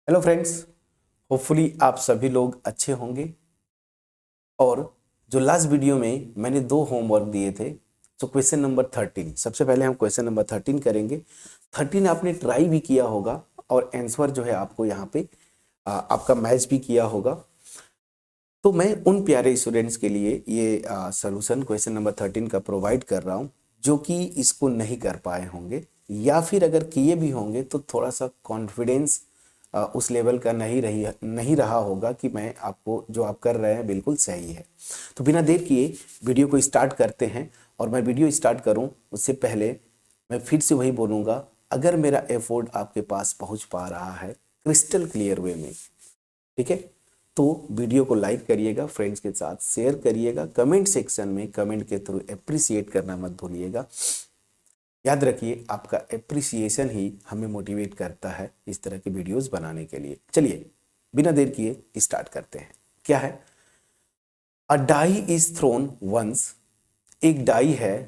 Hello friends, hopefully आप सभी लोग अच्छे होंगे। और जो लास्ट वीडियो में मैंने दो होमवर्क दिए थे, तो क्वेश्चन नंबर 13, सबसे पहले हम क्वेश्चन नंबर 13 करेंगे। 13 आपने ट्राई भी किया होगा और आंसर जो है आपको यहाँ पे आपका मैच भी किया होगा। तो मैं उन प्यारे स्टूडेंट्स के लिए ये सॉल्यूशन क्वेश्चन नंबर 13 का प्रोवाइड कर रहा हूँ जो कि इसको नहीं कर पाए होंगे, या फिर अगर किए भी होंगे तो थोड़ा सा कॉन्फिडेंस उस लेवल का नहीं रहा होगा कि मैं आपको जो आप कर रहे हैं बिल्कुल सही है। तो बिना देर किए वीडियो को स्टार्ट करते हैं। और मैं वीडियो स्टार्ट करूं उससे पहले मैं फिर से वही बोलूँगा, अगर मेरा एफर्ट आपके पास पहुंच पा रहा है क्रिस्टल क्लियर वे में, ठीक है, तो वीडियो को लाइक करिएगा, फ्रेंड्स के साथ शेयर करिएगा, कमेंट सेक्शन में कमेंट के थ्रू अप्रिशिएट करना मत भूलिएगा। याद रखिए, आपका एप्रिसिएशन ही हमें मोटिवेट करता है इस तरह के वीडियोस बनाने के लिए। चलिए बिना देर किए स्टार्ट करते हैं। क्या है? अ डाई इज थ्रोन वंस। एक डाई है,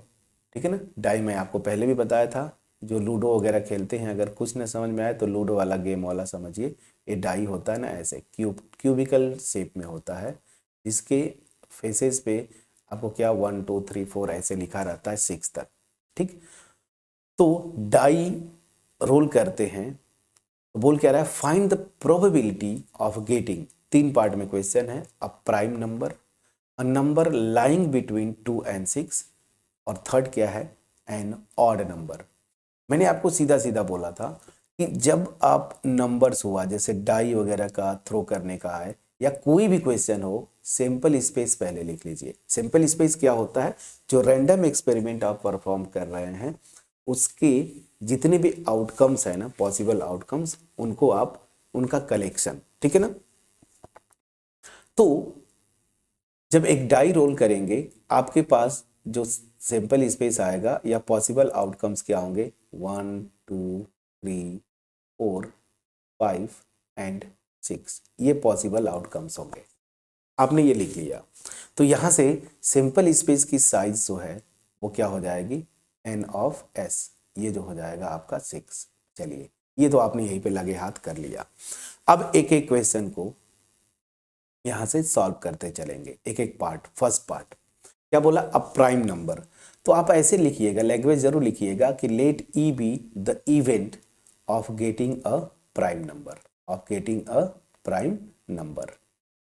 ठीक है ना। डाई मैं आपको पहले भी बताया था, जो लूडो वगैरह खेलते हैं, अगर कुछ न समझ में आए तो लूडो वाला गेम वाला समझिए। ये डाई होता है ना, ऐसे क्यूबिकल शेप में होता है, जिसके फेसेस पे आपको क्या 1 2 3 4 ऐसे लिखा रहता है 6 तक, ठीक। तो डाई रोल करते हैं, तो बोल क्या रहा है, find the probability of getting. 3 part में क्वेश्चन है। अ prime number, a number lying between 2 and 6, और थर्ड क्या है, एन ऑड नंबर। मैंने आपको सीधा सीधा बोला था कि जब आप नंबर्स हुआ, जैसे डाई वगैरह का थ्रो करने का है या कोई भी क्वेश्चन हो, सिंपल स्पेस पहले लिख लीजिए। सिंपल स्पेस क्या होता है? जो रैंडम एक्सपेरिमेंट आप परफॉर्म कर रहे हैं उसके जितने भी आउटकम्स है ना, पॉसिबल आउटकम्स, उनको आप उनका कलेक्शन, ठीक है ना। तो जब एक डाई रोल करेंगे, आपके पास जो सिंपल स्पेस आएगा या पॉसिबल आउटकम्स क्या होंगे, 1 2 3 4 5 एंड 6, ये पॉसिबल आउटकम्स होंगे। आपने ये लिख लिया, तो यहां से सिंपल स्पेस की साइज जो है वो क्या हो जाएगी, एन ऑफ एस, ये जो हो जाएगा आपका 6। चलिए, ये तो आपने यहीं पे लगे हाथ कर लिया। अब एक एक क्वेश्चन को यहां से सॉल्व करते चलेंगे, एक एक पार्ट। फर्स्ट पार्ट क्या बोला, अ प्राइम नंबर। तो आप ऐसे लिखिएगा, लैंग्वेज जरूर लिखिएगा कि let E be the event of getting a prime number, of getting a prime number.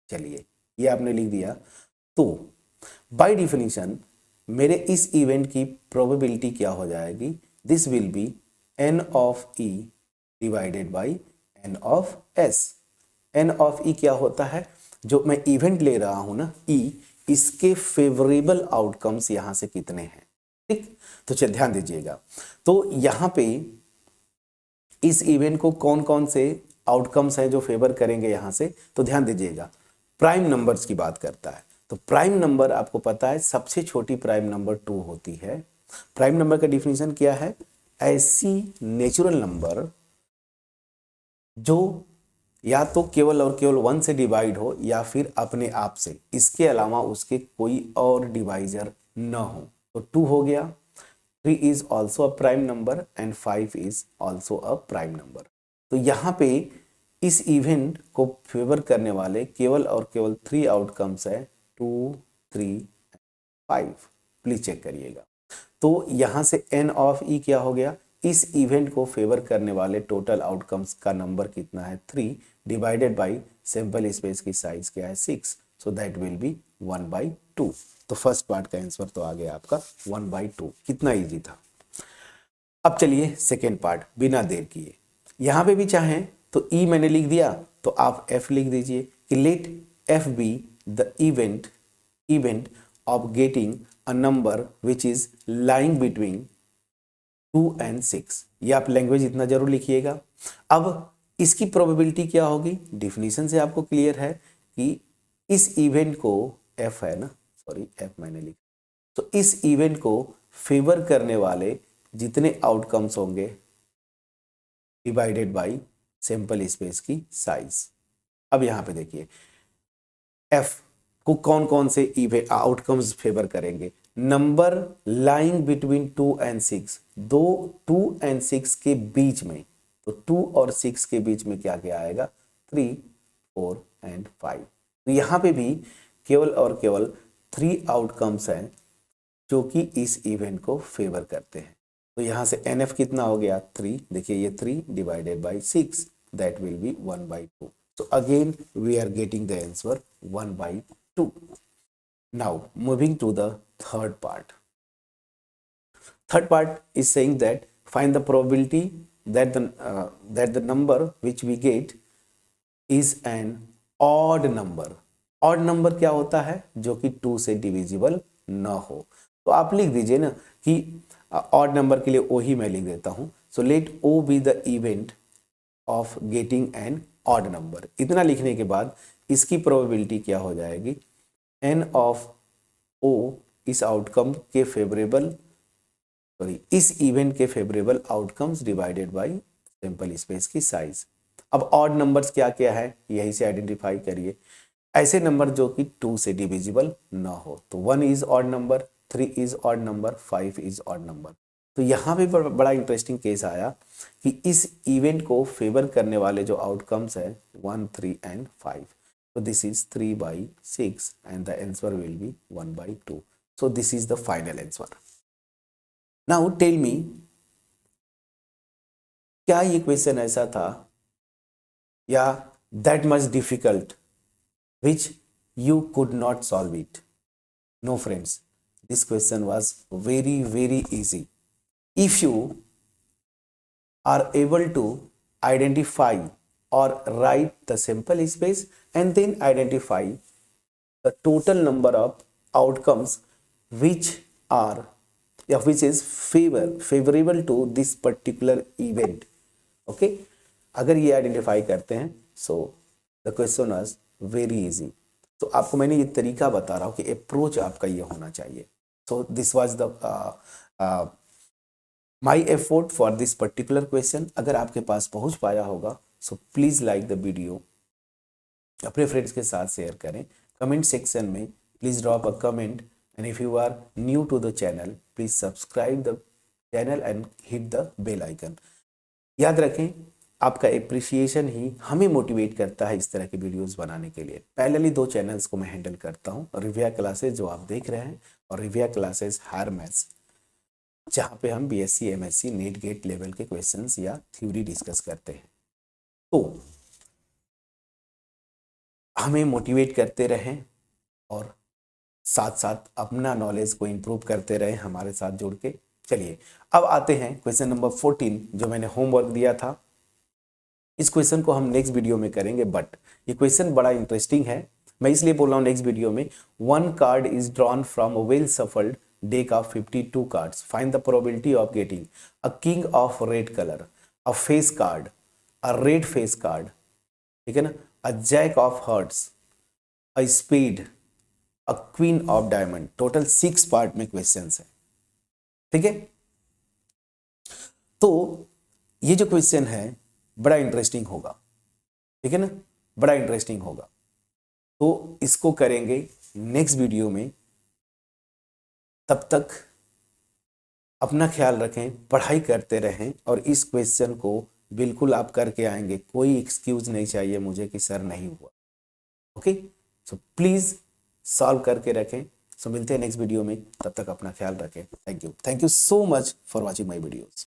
चलिए, ये आपने लिख दिया। तो बाय डिफिनीशन मेरे इस इवेंट की प्रोबेबिलिटी क्या हो जाएगी, this will be N of E divided by N of S. N of E क्या होता है, जो मैं इवेंट ले रहा हूं ना, ई, इसके फेवरेबल आउटकम्स यहां से कितने हैं, ठीक। तो चलिए ध्यान दीजिएगा, तो यहां पे इस इवेंट को कौन कौन से आउटकम्स हैं जो फेवर करेंगे यहां से, तो ध्यान दीजिएगा। प्राइम नंबर्स की बात करता है, तो प्राइम नंबर आपको पता है सबसे छोटी प्राइम नंबर 2 होती है। प्राइम नंबर का डिफिनीशन क्या है, ऐसी नेचुरल नंबर जो या तो केवल और केवल 1 से डिवाइड हो या फिर अपने आप से, इसके अलावा उसके कोई और डिवाइजर न हो। तो 2 हो गया, 3 is also a prime number and 5 is also a prime number. तो यहाँ पे इस इवेंट को फेवर करने वाले केवल और केवल 3 आउटकम्स है, 2 3 5। प्लीज चेक करिएगा। तो यहां से एन ऑफ ई क्या हो गया, इस इवेंट को फेवर करने वाले टोटल आउटकम्स का नंबर कितना है, 3 डिवाइडेड बाई सैंपल स्पेस की साइज क्या है, 6, सो दैट विल बी 1/2। तो फर्स्ट पार्ट का आंसर तो आ गया आपका 1/2। कितना इजी था। अब चलिए सेकेंड पार्ट, बिना देर किए। यहां पे भी चाहें तो ई मैंने लिख दिया, तो आप एफ लिख दीजिए कि let F be the event of getting a number which is lying between 2 and 6। ये आप लैंग्वेज इतना जरूर लिखिएगा। अब इसकी प्रोबेबिलिटी क्या होगी, डिफिनीशन से आपको क्लियर है कि इस इवेंट को, एफ है ना, सॉरी एफ मैंने लिखा, तो इस इवेंट को फेवर करने वाले जितने आउटकम्स होंगे डिवाइडेड बाय सैंपल स्पेस की साइज। अब यहां पे देखिए, एफ को कौन कौन से आउटकम्स फेवर करेंगे, नंबर लाइंग बिटवीन 2 and 6, दो 2 and 6 के बीच में, तो 2 और 6 के बीच में क्या क्या आएगा, 3, 4 एंड 5। तो यहाँ पे भी केवल और केवल 3 आउटकम्स हैं जो कि इस इवेंट को फेवर करते हैं। तो यहाँ से NF कितना हो गया, 3। देखिए ये 3 divided by 6, that will be 1/2। So again we are getting the answer 1/2. Now moving to the third part. Third part is saying that find the probability that the number which we get is an odd number. Odd number क्या होता है, जो कि 2 से divisible ना हो। तो आप लिख दीजिए ना कि odd number के लिए O ही मैं लिख देता हूँ। So let O be the event of getting an odd number। इतना लिखने के बाद इसकी प्रोबेबिलिटी क्या हो जाएगी, n of O इस आउटकम के फेवरेबल, सॉरी इस इवेंट के favourable outcomes divided by sample space की साइज। अब ऑड नंबर्स क्या क्या है, यही से आइडेंटिफाई करिए। ऐसे नंबर जो कि 2 से डिविजिबल ना हो। तो 1 is odd number, 3 is odd number, 5 is odd number. तो यहाँ पे बड़ा इंटरेस्टिंग केस आया कि इस इवेंट को फेवर करने वाले जो आउटकम्स है 1, 3 एंड 5। तो this is 3/6 and the answer will be 1/2। So this is the final answer. Now tell me, क्या ये क्वेश्चन ऐसा था या that much difficult which you could not solve it? No friends, this question was very very easy. If you are able to identify or write the sample space and then identify the total number of outcomes which are which is favorable to this particular event, okay, अगर ये identify करते हैं so the question was very easy. तो आपको मैंने ये तरीका बता रहा हूँ कि अप्रोच आपका ये होना चाहिए। so this was the my effort for this particular question. अगर आपके पास पहुँच पाया होगा so please like the video, अपने फ्रेंड्स के साथ शेयर करें। कमेंट सेक्शन में please drop a comment and if you are new to the channel please subscribe the channel and hit the bell icon. याद रखें, आपका एप्रिसिएशन ही हमें motivate करता है इस तरह के वीडियोस बनाने के लिए। पैरेलली 2 चैनल्स को मैं हैंडल करता हूं, रिव्या क्लासेस जो आप देख रहे हैं और रिव्या क्लासेस हायर मैथ्स, जहां पे हम BSc MSc NET GATE level के क्वेश्चंस या थ्योरी डिस्कस करते हैं। तो हमें मोटिवेट करते रहें और साथ साथ अपना नॉलेज को इम्प्रूव करते रहें हमारे साथ जुड़ के। चलिए अब आते हैं क्वेश्चन नंबर 14 जो मैंने होमवर्क दिया था। इस क्वेश्चन को हम नेक्स्ट वीडियो में करेंगे, बट ये क्वेश्चन बड़ा इंटरेस्टिंग है, मैं इसलिए बोल रहा हूँ नेक्स्ट वीडियो में। 1 card is drawn from a well shuffled deck of 52 cards, find the probability of getting a king of red colour, a face card, a red face card, ठीक है ना, a jack of hearts, a spade, a queen of diamond. Total 6 part में question है, ठीक है। तो ये जो क्वेश्चन है बड़ा इंटरेस्टिंग होगा, ठीक है ना, बड़ा इंटरेस्टिंग होगा। तो इसको करेंगे नेक्स्ट वीडियो में। तब तक अपना ख्याल रखें, पढ़ाई करते रहें और इस क्वेश्चन को बिल्कुल आप करके आएंगे। कोई एक्सक्यूज नहीं चाहिए मुझे कि सर नहीं हुआ, ओके। सो प्लीज सॉल्व करके रखें। सो मिलते हैं नेक्स्ट वीडियो में, तब तक अपना ख्याल रखें। Thank you so much for watching my videos.